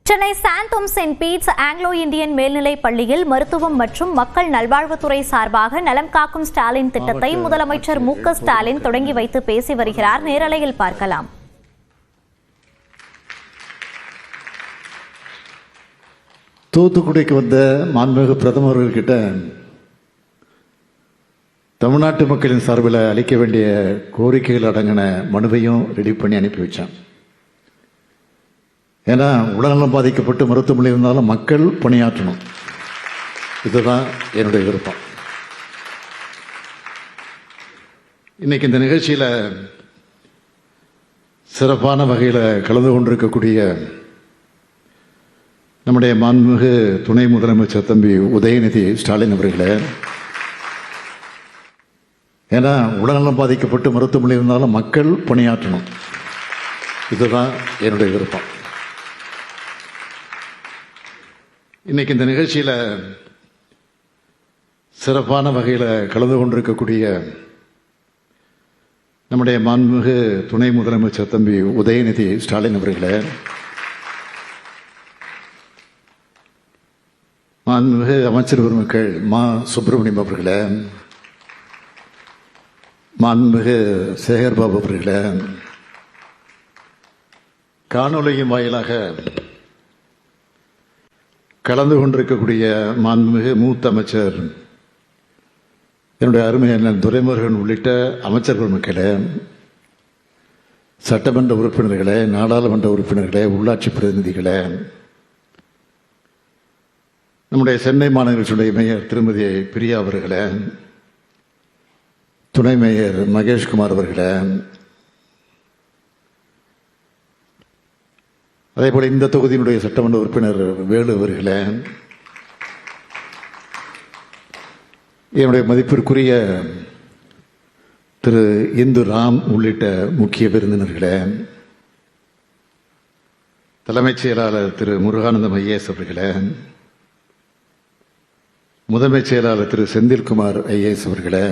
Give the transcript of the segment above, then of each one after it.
Chennai Santhome saint Bede's Anglo Indian மேல்நிலைப் பள்ளியில் மருத்துவம் மற்றும் மக்கள் நல்வாழ்வுத்துறை சார்பாக நலம் காக்கும் ஸ்டாலின் திட்டத்தை முதலமைச்சர் மு.க. ஸ்டாலின் தொடங்கி வைத்து பேசி வருகிறார். நேரலையில் பார்க்கலாம். தூத்துக்குடிக்கு வந்த மாண்புமிகு பிரதமர்கிட்ட தமிழ்நாட்டு மக்களின் சார்பில் அளிக்க வேண்டிய கோரிக்கைகள் அடங்கின மனுவையும் ரெடி பண்ணி அனுப்பி வச்சான். ஏன்னா உடல்நலம் பாதிக்கப்பட்டு மருத்துவமனை இருந்தாலும் மக்கள் பணியாற்றணும். இதுதான் என்னுடைய விருப்பம். இன்னைக்கு இந்த நிகழ்ச்சியில் சிறப்பான வகையில் கலந்து கொண்டிருக்கக்கூடிய நம்முடைய மாண்புமிகு துணை முதலமைச்சர் தம்பி உதயநிதி ஸ்டாலின் அவர்களே, ஏன்னா உடல்நலம் பாதிக்கப்பட்டு மருத்துவமனை இருந்தாலும் மக்கள் பணியாற்றணும். இதுதான் என்னுடைய விருப்பம். இன்னைக்கு இந்த நிகழ்ச்சியில் சிறப்பான வகையில் கலந்து கொண்டிருக்கக்கூடிய நம்முடைய மாண்புமிகு துணை முதலமைச்சர் தம்பி உதயநிதி ஸ்டாலின் அவர்களே, மாண்புமிகு அமைச்சர் பெருமக்கள் மா சுப்பிரமணியம் அவர்களே, மாண்புமிகு சேகர்பாபு அவர்களே, காணொலியின் வாயிலாக கலந்து கொண்டிருக்கக்கூடிய மாண்புமிகு மூத்த அமைச்சர் என்னுடைய அருமை அண்ணன் துரைமுருகன் உள்ளிட்ட அமைச்சர் பெருமக்களே, சட்டமன்ற உறுப்பினர்களே, நாடாளுமன்ற உறுப்பினர்களே, உள்ளாட்சி பிரதிநிதிகளே, நம்முடைய சென்னை மாநகராட்சியுடைய மேயர் திருமதி பிரியா அவர்களே, துணை மேயர் மகேஷ்குமார் அவர்களே, அதேபோல இந்த தொகுதியினுடைய சட்டமன்ற உறுப்பினர் வேலு அவர்களே, என்னுடைய மதிப்பிற்குரிய திரு இந்து ராம் உள்ளிட்ட முக்கிய விருந்தினர்களே, தலைமைச் செயலாளர் திரு முருகானந்தம் ஐஏஎஸ் அவர்களே, முதன்மைச் செயலாளர் திரு செந்தில்குமார் ஐஏஎஸ் அவர்களே,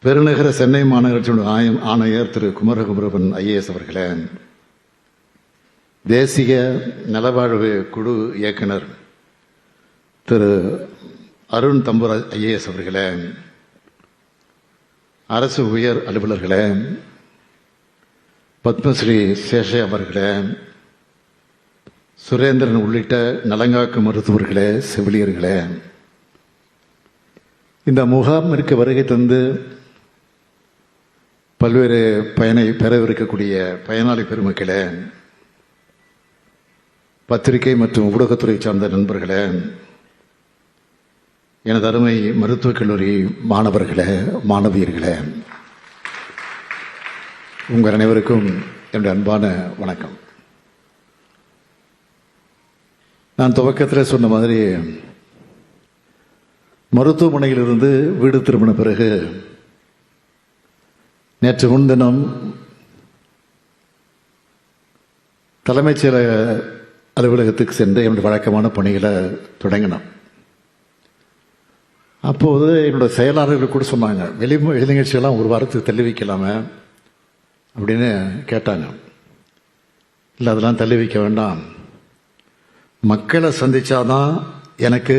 பெருநகர சென்னை மாநகராட்சியுடைய ஆணையர் திரு குமரகுமரவன் ஐஏஎஸ் அவர்களே, தேசிய நலவாழ்வு குழு இயக்குனர் திரு அருண் தம்புராஜ் ஐஏஎஸ் அவர்களே, அரசு உயர் அலுவலர்களே, பத்மஸ்ரீ சேஷே அவர்களே, சுரேந்திரன் உள்ளிட்ட நலங்காக்கும் மருத்துவர்களே, செவிலியர்களே, இந்த முகாமிற்கு வருகை தந்து பல்வேறு பயனை பெறவிருக்கக்கூடிய பயனாளி பெருமக்களே, பத்திரிகை மற்றும் ஊடகத்துறை சார்ந்த நண்பர்களே, எனது அருமை மருத்துவக் கல்லூரி மாணவர்களே, மாணவியர்களே, உங்கள் அனைவருக்கும் என்னுடைய அன்பான வணக்கம். நான் துவக்கத்தில் சொன்ன மாதிரி மருத்துவமனையிலிருந்து வீடு திரும்பின பிறகு நேற்று முன்தினம் தலைமைச் செயலக அலுவலகத்துக்கு சென்று என்னுடைய வழக்கமான பணிகளை தொடங்கினோம். அப்போது என்னோட செயலாளர்கள் கூட சொன்னாங்க, வெளி நிகழ்ச்சியெல்லாம் ஒரு வாரத்துக்கு தள்ளி வைக்கலாமே அப்படின்னு கேட்டாங்க. இல்லை, அதெல்லாம் தள்ளி வைக்க வேண்டாம், மக்களை சந்திச்சாதான் எனக்கு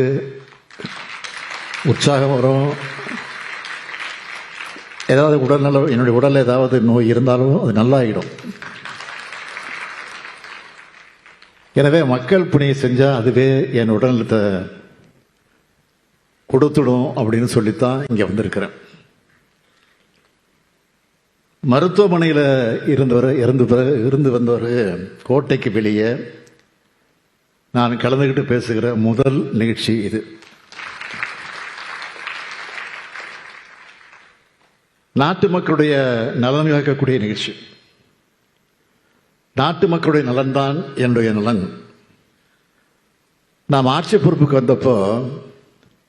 உற்சாகம் வரும். ஏதாவது உடல்நல என்னுடைய உடலில் ஏதாவது நோய் இருந்தாலும் அது நல்லாயிடும். எனவே மக்கள் பணியை செஞ்சால் அதுவே என் உடல்நலத்தை கொடுத்துடும் அப்படின்னு சொல்லித்தான் இங்கே வந்திருக்கிறேன். மருத்துவமனையில் இருந்து வந்தவர் கோட்டைக்கு வெளியே நான் கலந்துக்கிட்டு பேசுகிற முதல் நிகழ்ச்சி இது. நாட்டு மக்களுடைய நலன் காக்கக்கூடிய நிகழ்ச்சி. நாட்டு மக்களுடைய நலன்தான் என்னுடைய நலன். நாம் ஆட்சி பொறுப்புக்கு வந்தப்போ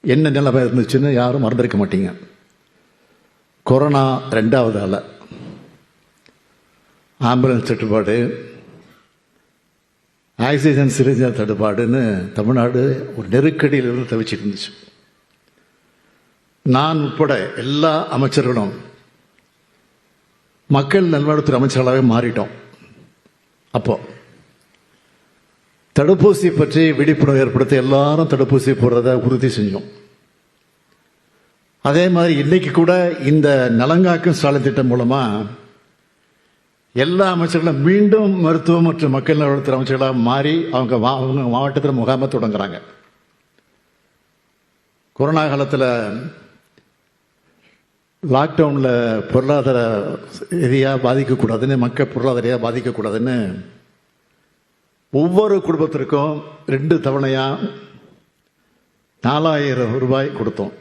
என்ன நிலைமை இருந்துச்சுன்னு யாரும் மறந்திருக்க மாட்டீங்க. கொரோனா 2வது அலை, ஆம்புலன்ஸ் தட்டுப்பாடு, ஆக்சிஜன் சிலிண்டர் தட்டுப்பாடுன்னு தமிழ்நாடு ஒரு நெருக்கடியிலிருந்து தவிச்சிட்டு இருந்துச்சு. நான் உட்பட எல்லா அமைச்சர்களும் மக்கள் நல்வாழ்வுத்துறை அமைச்சர்களாகவே மாறிட்டோம். அப்போ தடுப்பூசி பற்றி விழிப்புணர்வு ஏற்படுத்த எல்லாரும் தடுப்பூசி போடுறத உறுதி செஞ்சோம். அதே மாதிரி இன்னைக்கு கூட இந்த நலங்காக்கும் ஸ்டாலின் திட்டம் மூலமா எல்லா அமைச்சர்களும் மீண்டும் மருத்துவம் மற்றும் மக்கள் நலத்துறை அமைச்சர்களாக மாறி அவங்க மாவட்டத்தில் முகாமை தொடங்குறாங்க. கொரோனா காலத்தில் லாக்டவுனில் பொருளாதார ரீதியாக பாதிக்கக்கூடாதுன்னு, மக்கள் பொருளாதார ரீதியாக பாதிக்கக்கூடாதுன்னு ஒவ்வொரு குடும்பத்திற்கும் 2 தவணையாக 4000 ரூபாய் கொடுத்தோம்.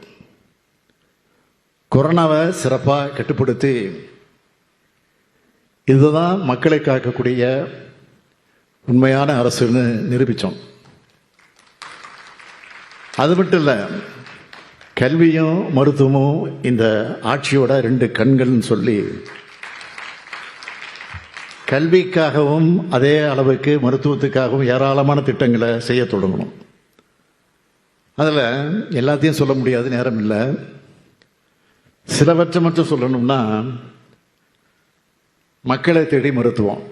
கொரோனாவை சிறப்பாக கட்டுப்படுத்தி இதுதான் மக்களை காக்கக்கூடிய உண்மையான அரசுன்னு நிரூபித்தோம். அது மட்டும் இல்லை, கல்வியும் மருத்துவமும் இந்த ஆட்சியோட 2 கண்கள்னு சொல்லி கல்விக்காகவும் அதே அளவுக்கு மருத்துவத்துக்காகவும் ஏராளமான திட்டங்களை செய்ய தொடங்கணும். அதில் எல்லாத்தையும் சொல்ல முடியாது, நேரம் இல்லை. சிலவற்றை மட்டும் சொல்லணும்னா, மக்களை தேடி மருத்துவம்,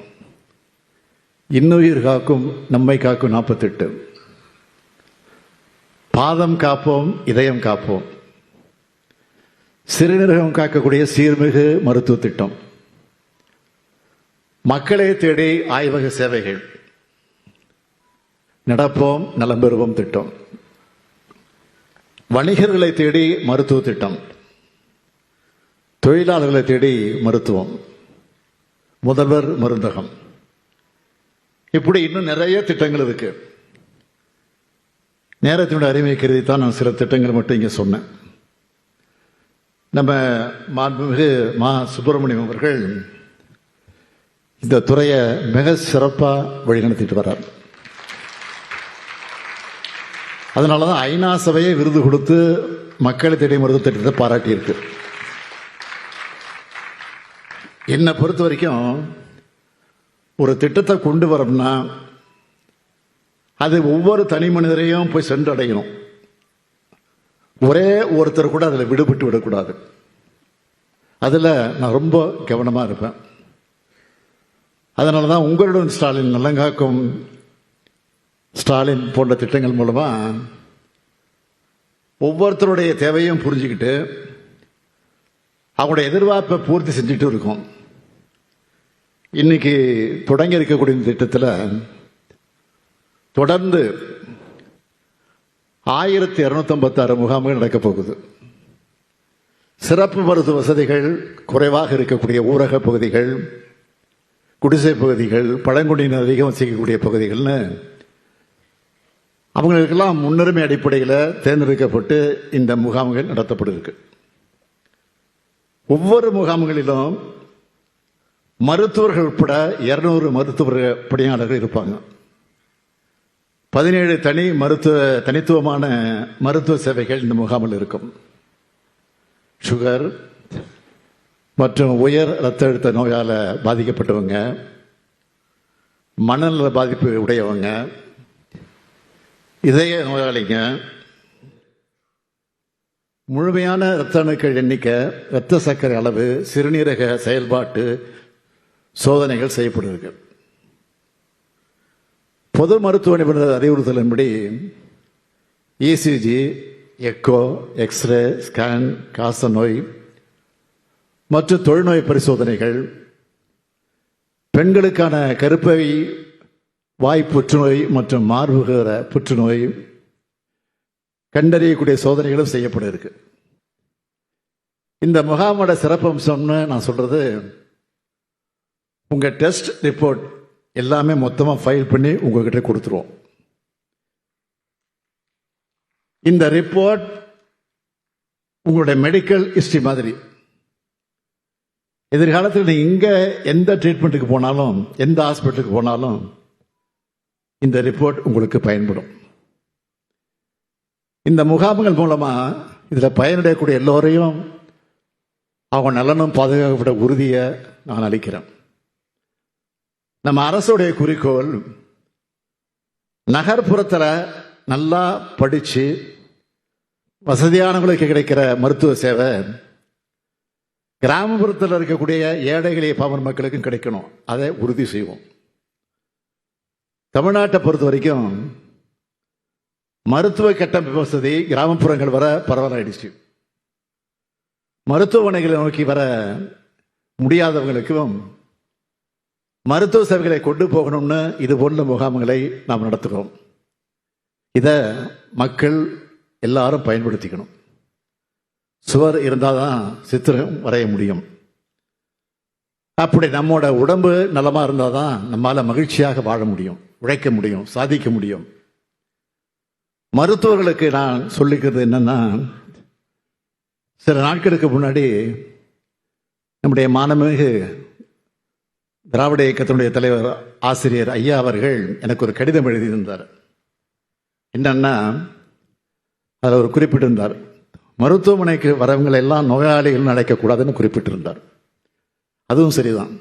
இன்னுயிர் காக்கும் நம்மை காக்கும் 48, பாதம் காப்போம் இதயம் காப்போம், சிறுநீரகம் காக்கக்கூடிய சீர்மிகு மருத்துவ திட்டம், மக்களை தேடி ஆய்வக சேவைகள், நடப்போம் நலம் பெறுவோம் திட்டம், வணிகர்களை தேடி மருத்துவ திட்டம், தொழிலாளர்களை தேடி மருத்துவம், முதல்வர் மருந்தகம், இப்படி இன்னும் நிறைய திட்டங்கள் இருக்கு. நேரத்தினுடைய அருமை கருதி தான் நான் சில திட்டங்கள் மட்டும் இங்கே சொன்னேன். நம்ம மாண்புமிகு மா சுப்பிரமணியம் அவர்கள் இந்த துறையை மிக சிறப்பாக வழிநடத்திட்டு வர்றார். அதனால தான் ஐநா சபையை விருது கொடுத்து மக்களை தேடி மருத்துவ திட்டத்தை பாராட்டியிருக்கு. என்னை பொறுத்த வரைக்கும் ஒரு திட்டத்தை கொண்டு வரோம்னா அது ஒவ்வொரு தனி மனிதரையும் போய் சென்றடையணும். ஒரே ஒருத்தர் கூட அதில் விடுபட்டு விடக்கூடாது. அதில் நான் ரொம்ப கவனமாக இருப்பேன். அதனால தான் உங்களுடன் ஸ்டாலின், நலங்காக்கும் ஸ்டாலின் போன்ற திட்டங்கள் மூலமாக ஒவ்வொருத்தருடைய தேவையும் புரிஞ்சுக்கிட்டு அவங்களுடைய எதிர்பார்ப்பை பூர்த்தி செஞ்சுட்டு இருக்கோம். இன்னைக்கு தொடங்கி இருக்கக்கூடிய திட்டத்தில் தொடர்ந்து 1256 முகாம்கள் நடக்கப் போகுது. சிறப்பு மருத்துவ வசதிகள் குறைவாக இருக்கக்கூடிய ஊரக பகுதிகள், குடிசை பகுதிகள், பழங்குடியினர் அதிகம் வசிக்கக்கூடிய பகுதிகள்னு அவங்களுக்கெல்லாம் முன்னுரிமை அடிப்படையில் தேர்ந்தெடுக்கப்பட்டு இந்த முகாம்கள் நடத்தப்பட்டிருக்கு. ஒவ்வொரு முகாம்களிலும் மருத்துவர்கள் உட்பட 200 மருத்துவ பணியாளர்கள் இருப்பாங்க. 17 தனித்துவமான மருத்துவ சேவைகள் இந்த முகாமில் இருக்கும். சுகர் மற்றும் உயர் இரத்த அழுத்த நோயால் பாதிக்கப்பட்டவங்க, மனநல பாதிப்பு உடையவங்க, இதய நோயாளிங்க, முழுமையான இரத்த அணுக்கள் எண்ணிக்கை, இரத்த சர்க்கரை அளவு, சிறுநீரக செயல்பாட்டு சோதனைகள் செய்யப்படுகிறது. பொது மருத்துவ நிபுணர் அறிவுறுத்தலின்படி இசிஜி, எக்கோ, எக்ஸ்ரே, ஸ்கேன், காச நோய் மற்றும் தொழுநோய் பரிசோதனைகள், பெண்களுக்கான கருப்பை வாய் புற்றுநோய் மற்றும் மார்புகர புற்றுநோய் கண்டறியக்கூடிய சோதனைகளும் செய்யப்பட இருக்கு. இந்த முகாமோட சிறப்பம்சம்னு நான் சொல்றது, உங்க டெஸ்ட் ரிப்போர்ட் எல்லாமே மொத்தமா ஃபைல் பண்ணி உங்ககிட்ட கொடுத்துருவோம். இந்த ரிப்போர்ட் உங்களுடைய மெடிக்கல் ஹிஸ்டரி மாதிரி எதிர்காலத்தில் நீங்க இங்க எந்த ட்ரீட்மெண்ட்டுக்கு போனாலும், எந்த ஹாஸ்பிட்டலுக்கு போனாலும் இந்த ரிப்போர்ட் உங்களுக்கு பயன்படும். இந்த முகாம்கள் மூலமா இதுல பயனடையக்கூடிய எல்லோரையும் அவங்க நலனும் பாதுகாக்கப்பட்ட உறுதியை நான் அளிக்கிறேன். நம்ம அரசுடைய குறிக்கோள் நகர்ப்புறத்தில் நல்லா படிச்சு வசதியானவங்களுக்கு கிடைக்கிற மருத்துவ சேவை கிராமப்புறத்தில் இருக்கக்கூடிய ஏழைகளை பாமர மக்களுக்கும் கிடைக்கணும். அதை உறுதி செய்வோம். தமிழ்நாட்டை பொறுத்த வரைக்கும் மருத்துவ கட்டமைப்பு வசதி கிராமப்புறங்கள் வர பரவலாயிடுச்சு. மருத்துவமனைகளை நோக்கி வர முடியாதவங்களுக்கும் மருத்துவ சேவைகளை கொண்டு போகணும்னு இது போன்ற முகாம்களை நாம் நடத்துகிறோம். இதை மக்கள் எல்லாரும் பயன்படுத்திக்கணும். சுவர் இருந்தால் தான் சித்திரம் வரைய முடியும். அப்படி நம்மோட உடம்பு நலமாக இருந்தால் தான் நம்மால் மகிழ்ச்சியாக வாழ முடியும், உழைக்க முடியும், சாதிக்க முடியும். மருத்துவர்களுக்கு நான் சொல்லிக்கிறது என்னன்னா, சில நாட்களுக்கு முன்னாடி நம்முடைய மாண்புமிகு திராவிட இயக்கத்தினுடைய தலைவர் ஆசிரியர் ஐயா அவர்கள் எனக்கு ஒரு கடிதம் எழுதியிருந்தார். என்னன்னா, அதில் ஒரு குறிப்பிட்டிருந்தார், மருத்துவமனைக்கு வரவங்களை எல்லாம் நோயாளிகள் அழைக்கக்கூடாதுன்னு குறிப்பிட்டிருந்தார். அதுவும் சரிதான்.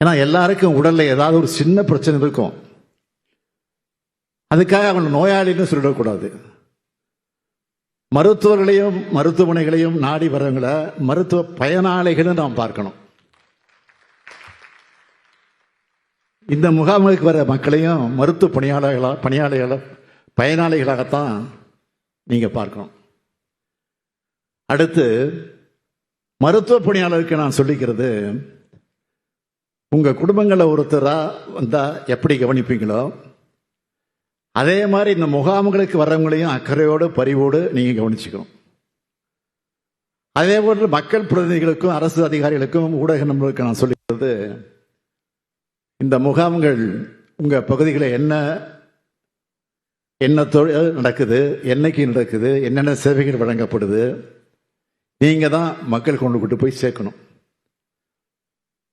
ஏன்னா எல்லாருக்கும் உடல்ல ஏதாவது ஒரு சின்ன பிரச்சனை இருக்கும். அதுக்காக அவங்க நோயாளின்னு சொல்லிடக்கூடாது. மருத்துவர்களையும் மருத்துவமனைகளையும் நாடி வரவங்களை மருத்துவ பயனாளிகளும் நாம் பார்க்கணும். இந்த முகாமுக்கு வர மக்களையும் மருத்துவ பயனாளிகளாகத்தான் நீங்க பார்க்கணும். அடுத்து மருத்துவ பணியாளருக்கு நான் சொல்லிக்கிறது, உங்க குடும்பங்களில் ஒருத்தரா வந்தா எப்படி கவனிப்பீங்களோ அதே மாதிரி இந்த முகாம்களுக்கு வர்றவங்களையும் அக்கறையோடு பரிவோடு நீங்க கவனிச்சுக்கணும். அதே போன்று மக்கள் பிரதிநிதிகளுக்கும் அரசு அதிகாரிகளுக்கும் ஊடக நண்பர்களுக்கு நான் சொல்லிக்கிறது, இந்த முகாம்கள் உங்க பகுதிகளில் என்ன தொழில் நடக்குது, என்னைக்கு நடக்குது, என்னென்ன சேவைகள் வழங்கப்படுது, நீங்க தான் மக்கள் கொண்டு போய் சேர்க்கணும்.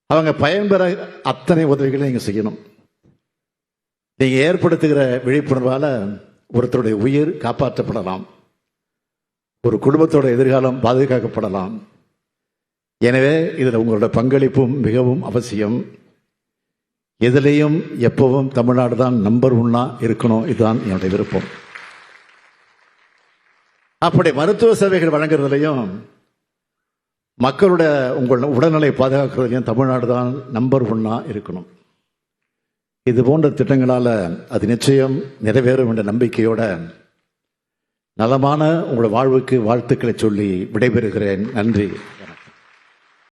அவங்க பயன்பெற அத்தனை உதவிகளை நீங்க செய்யணும். நீங்க ஏற்படுத்துகிற விழிப்புணர்வால ஒருத்தருடைய உயிர் காப்பாற்றப்படலாம், ஒரு குடும்பத்தோட எதிர்காலம் பாதுகாக்கப்படலாம். எனவே இதில் உங்களோட பங்களிப்பும் மிகவும் அவசியம். எதிலையும் எப்பவும் தமிழ்நாடு தான் நம்பர் 1 இருக்கணும். இதுதான் என்னுடைய விருப்பம். அப்படி மருத்துவ சேவைகள் வழங்குறதுலையும் மக்களோட உங்கள் உடல்நிலை பாதுகாக்கிறதுலையும் தமிழ்நாடு தான் நம்பர் 1 இருக்கணும். இது போன்ற திட்டங்களால அது நிச்சயம் நிறைவேறும் என்ற நம்பிக்கையோட நலமான உங்கள் வாழ்வுக்கு வாழ்த்துக்களை சொல்லி விடைபெறுகிறேன். நன்றி.